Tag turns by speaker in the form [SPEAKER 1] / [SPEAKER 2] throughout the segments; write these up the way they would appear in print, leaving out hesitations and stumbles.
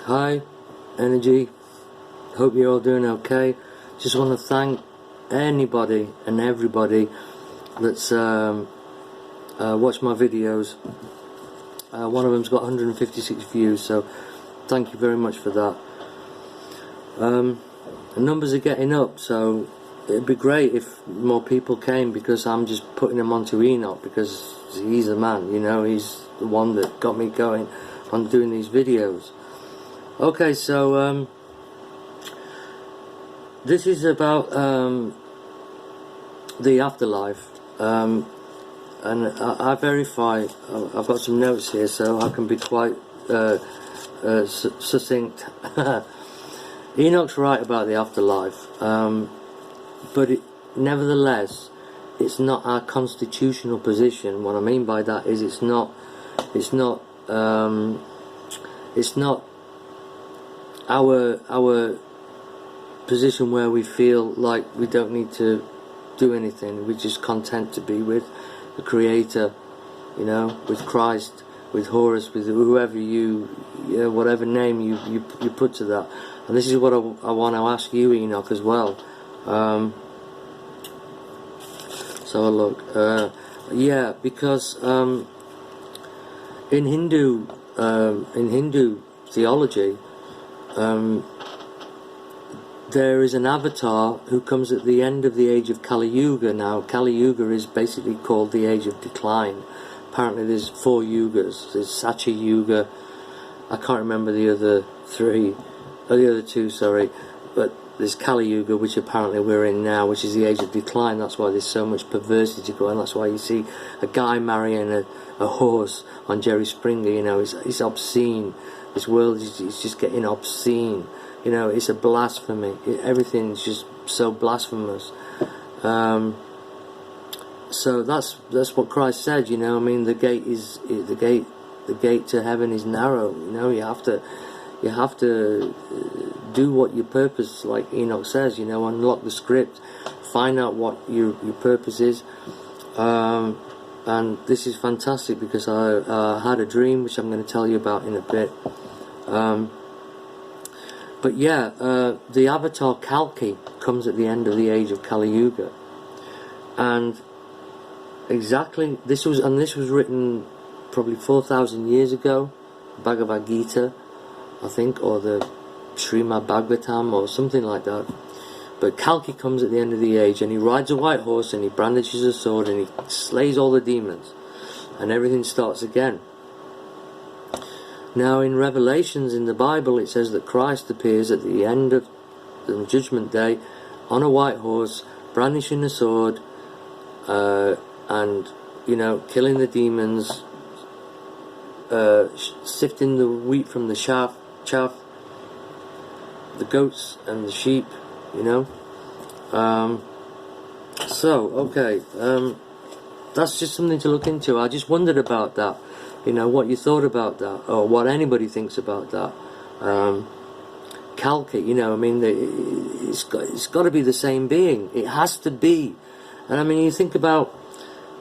[SPEAKER 1] Hi, Energy. Hope you're all doing okay. Just want to thank anybody and everybody that's watched my videos. One of them's got 156 views, so thank you very much for that. The numbers are getting up, so it'd be great if more people came, because I'm just putting them onto Enoch because he's the man, you know, he's the one that got me going on doing these videos. Okay, so this is about the afterlife, and I verify. I've got some notes here, so I can be quite succinct. Enoch's right about the afterlife, but nevertheless, it's not our constitutional position. What I mean by that is it's not our position where we feel like we don't need to do anything. We're just content to be with the Creator, you know, with Christ, with Horus, with whoever whatever name you put to that. And this is what I want to ask you, Enoch, as well. So look, yeah, because in Hindu theology, there is an avatar who comes at the end of the age of Kali Yuga. Now, Kali Yuga is basically called the age of decline. Apparently there's 4 yugas. There's Satya Yuga, I can't remember the other 2, sorry, but there's Kali Yuga, which apparently we're in now, which is the age of decline. That's why there's so much perversity going. That's why you see a guy marrying a horse on Jerry Springer, you know, it's obscene. This world is just getting obscene. You know, it's a blasphemy. Everything's just so blasphemous. So that's what Christ said. You know, I mean, the gate to heaven is narrow. You know, you have to do what your purpose, like Enoch says. You know, unlock the script, find out what your purpose is. And this is fantastic because I had a dream, which I'm going to tell you about in a bit. But yeah, the avatar Kalki comes at the end of the age of Kali Yuga, and exactly this was written probably 4,000 years ago, Bhagavad Gita, I think, or the Srimad Bhagavatam or something like that. But Kalki comes at the end of the age, and he rides a white horse, and he brandishes a sword, and he slays all the demons, and everything starts again. Now in Revelations in the Bible it says that Christ appears at the end of the Judgment Day on a white horse, brandishing a sword, and, you know, killing the demons, sifting the wheat from the chaff, the goats and the sheep, you know. So, okay, that's just something to look into. I just wondered about that. You know, what you thought about that, or what anybody thinks about that. Kalki, you know, I mean, it's got to be the same being. It has to be. And I mean, you think about,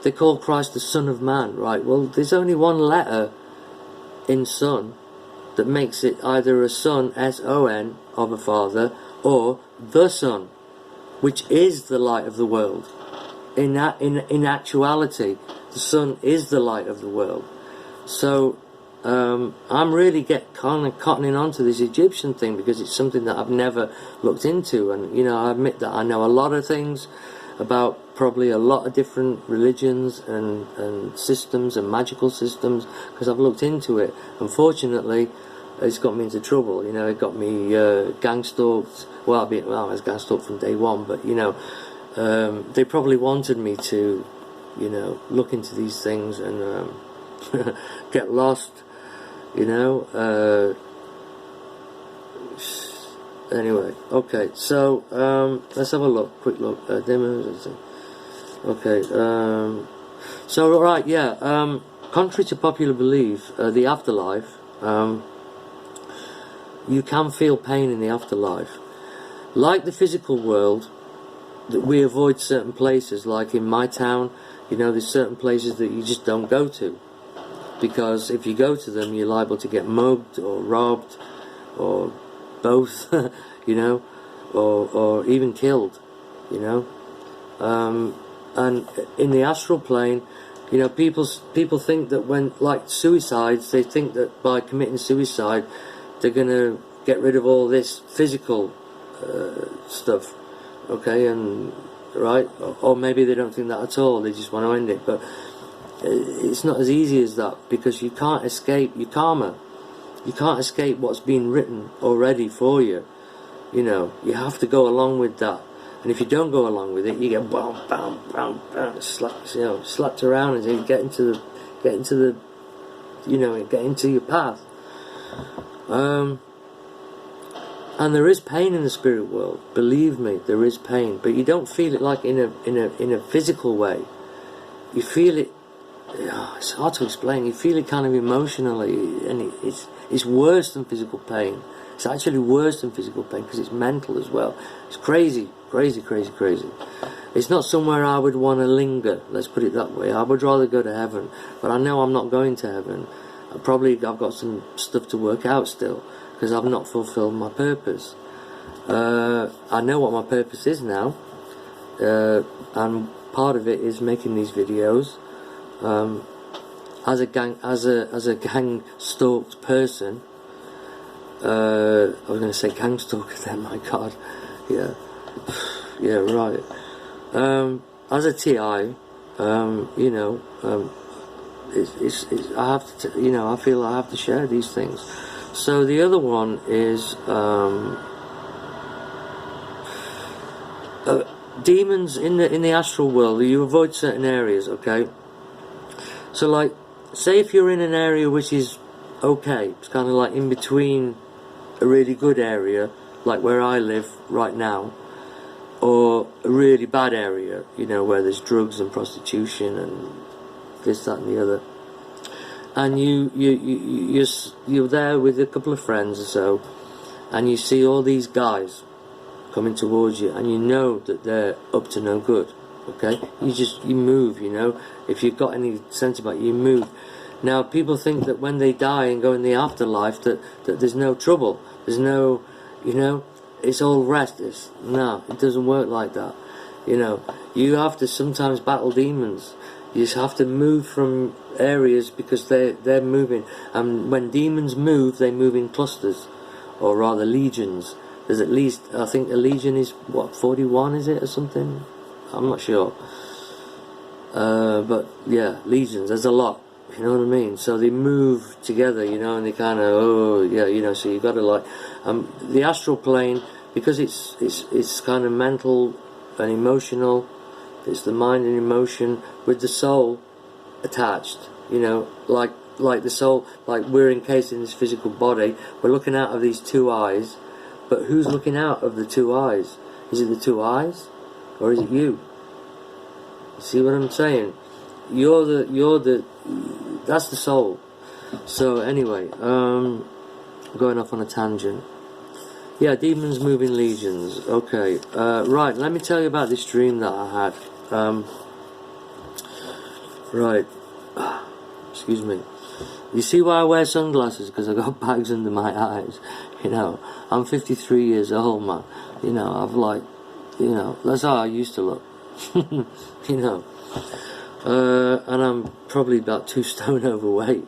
[SPEAKER 1] they call Christ the Son of Man, right? Well, there's only one letter in Son that makes it either a son, S-O-N, of a father, or the Son, which is the light of the world. In actuality, the Son is the light of the world. So I'm really kind of cottoning on to this Egyptian thing because it's something that I've never looked into. And, you know, I admit that I know a lot of things about probably a lot of different religions and systems and magical systems because I've looked into it. Unfortunately, it's got me into trouble. You know, it got me gang-stalked. Well, I was gang-stalked from day one, but, you know, they probably wanted me to, you know, look into these things and get lost, you know. Anyway, okay, so let's have a quick look. Demos. Okay, so alright, yeah. Contrary to popular belief, the afterlife, you can feel pain in the afterlife. Like the physical world, that we avoid certain places. Like in my town, you know, there's certain places that you just don't go to, because if you go to them, you're liable to get mugged or robbed or both, you know, or even killed, you know. And in the astral plane, you know, people think that when, like suicides, they think that by committing suicide they're going to get rid of all this physical stuff, okay, and right, or maybe they don't think that at all, they just want to end it. But it's not as easy as that, because you can't escape your karma. You can't escape what's been written already for you. You know, you have to go along with that. And if you don't go along with it, you get bam, bam, bam, bam, slapped around until you get into the, you know, get into your path. And there is pain in the spirit world. Believe me, there is pain, but you don't feel it like in a physical way. You feel it. It's hard to explain. You feel it kind of emotionally, and it's worse than physical pain. It's actually worse than physical pain because it's mental as well. It's crazy, crazy, crazy, crazy. It's not somewhere I would want to linger, let's put it that way. I would rather go to heaven, but I know I'm not going to heaven. I've got some stuff to work out still, because I've not fulfilled my purpose. I know what my purpose is now, and part of it is making these videos. As a gang stalked person, I was going to say gang stalker then, my God, yeah, right. As a TI, you know, I have to, you know, I feel I have to share these things. So the other one is demons in the astral world. You avoid certain areas, okay? So, like, say if you're in an area which is okay, it's kind of like in between a really good area, like where I live right now, or a really bad area, you know, where there's drugs and prostitution and this, that, and the other. And you're there with a couple of friends or so, and you see all these guys coming towards you, and you know that they're up to no good. Okay, you move, you know. If you've got any sense about it, you move. Now, people think that when they die and go in the afterlife, that there's no trouble. There's no, you know, it's all rest. No, it doesn't work like that. You know, you have to sometimes battle demons. You just have to move from areas because they're moving. And when demons move, they move in clusters, or rather legions. There's at least, I think a legion is, what, 41 is it or something? I'm not sure. But yeah, legions, there's a lot. You know what I mean? So they move together, you know, and they kind of, oh yeah, you know. So you got to like, the astral plane, because it's kind of mental and emotional. It's the mind and emotion with the soul attached. You know, like the soul, like we're encased in this physical body. We're looking out of these two eyes, but who's looking out of the two eyes? Is it the two eyes, or is it you? You see what I'm saying? That's the soul. So anyway, going off on a tangent. Yeah, demons moving legions. Okay, right. Let me tell you about this dream that I had. Right. Excuse me. You see why I wear sunglasses? Because I got bags under my eyes. You know, I'm 53 years old, man. You know, I've like, you know, that's how I used to look. You know. And I'm probably about 2 stone overweight.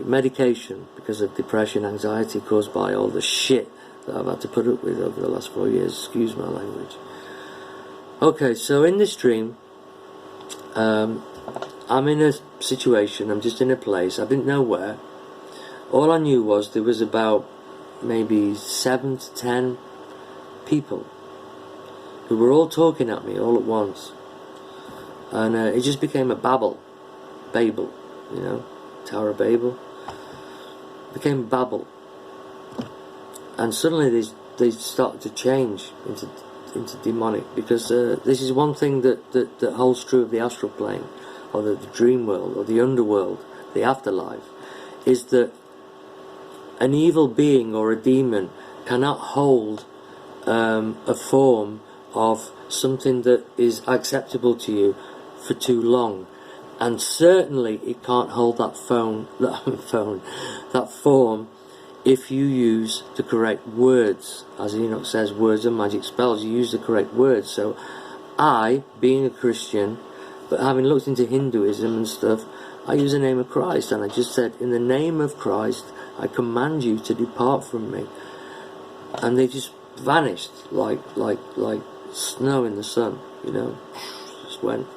[SPEAKER 1] Medication because of depression, anxiety caused by all the shit that I've had to put up with over the last 4 years. Excuse my language. Okay, so in this dream, I'm in a situation, I'm just in a place, I didn't know where. All I knew was there was about maybe 7 to 10 people who were all talking at me all at once. And it just became a Babel, you know, Tower of Babel. Became Babel. And suddenly they started to change into demonic, because this is one thing that holds true of the astral plane, or the dream world, or the underworld, the afterlife, is that an evil being or a demon cannot hold a form of something that is acceptable to you for too long, and certainly it can't hold that form if you use the correct words. As Enoch says, words are magic spells. You use the correct words. So I, being a Christian, but having looked into Hinduism and stuff, I use the name of Christ, and I just said, in the name of Christ, I command you to depart from me. And they just vanished like snow in the sun, you know, just went.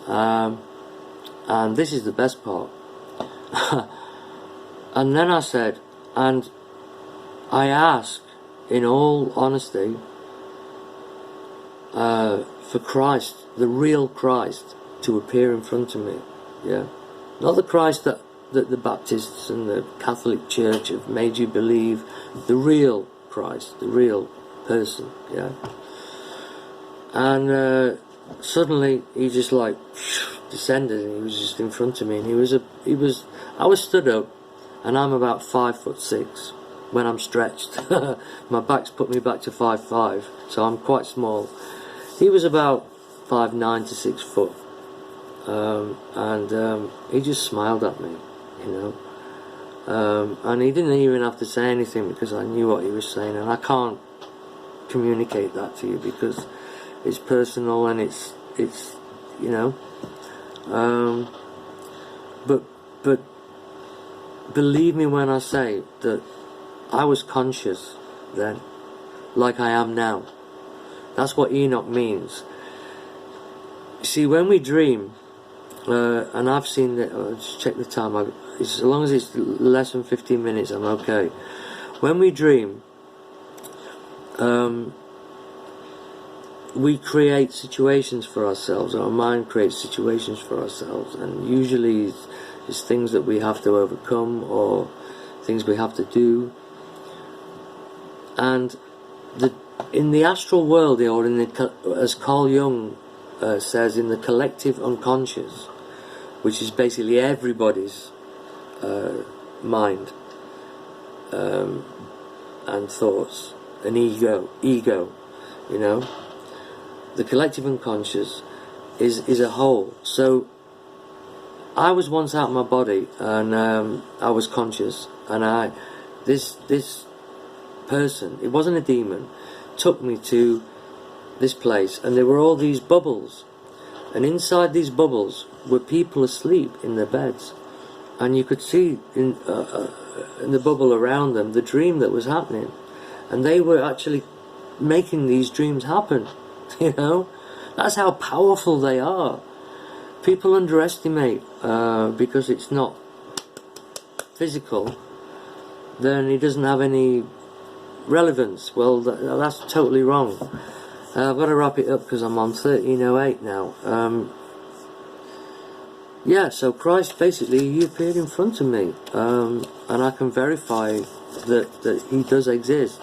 [SPEAKER 1] And this is the best part. And then I said, and I ask, in all honesty, for Christ, the real Christ, to appear in front of me. Yeah, not the Christ that the Baptists and the Catholic Church have made you believe. The real Christ, the real person. Yeah. And suddenly he just like descended, and he was just in front of me, and I was stood up, and I'm about 5'6" when I'm stretched. My back's put me back to 5'5", so I'm quite small. He was about 5'9" to 6 foot. And he just smiled at me, you know, and he didn't even have to say anything, because I knew what he was saying, and I can't communicate that to you because it's personal, and it's you know, but believe me when I say that I was conscious then, like I am now. That's what Enoch means. See, when we dream, and I've seen it, just check the time, as long as it's less than 15 minutes, I'm okay. When we dream, we create situations for ourselves. Our mind creates situations for ourselves, and usually it's things that we have to overcome, or things we have to do. And in the astral world, or as Carl Jung says, in the collective unconscious, which is basically everybody's mind and thoughts, an ego, you know, the collective unconscious is a whole. So I was once out of my body, and I was conscious, and this person, it wasn't a demon, took me to this place, and there were all these bubbles, and inside these bubbles were people asleep in their beds, and you could see in the bubble around them the dream that was happening, and they were actually making these dreams happen. You know, that's how powerful they are. People underestimate, because it's not physical, then it doesn't have any relevance. Well, that's totally wrong. I've got to wrap it up because I'm on 13:08 now. Yeah, so Christ, basically, he appeared in front of me, and I can verify that he does exist.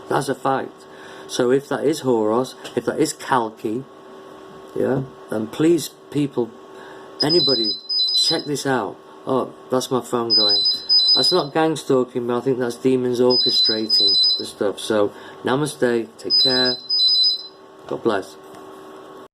[SPEAKER 1] That's a fact. So if that is Horos, if that is Kalki, yeah, then please, people, anybody, check this out. Oh, that's my phone going. That's not gangstalking, but I think that's demons orchestrating the stuff. So, namaste, take care, God bless.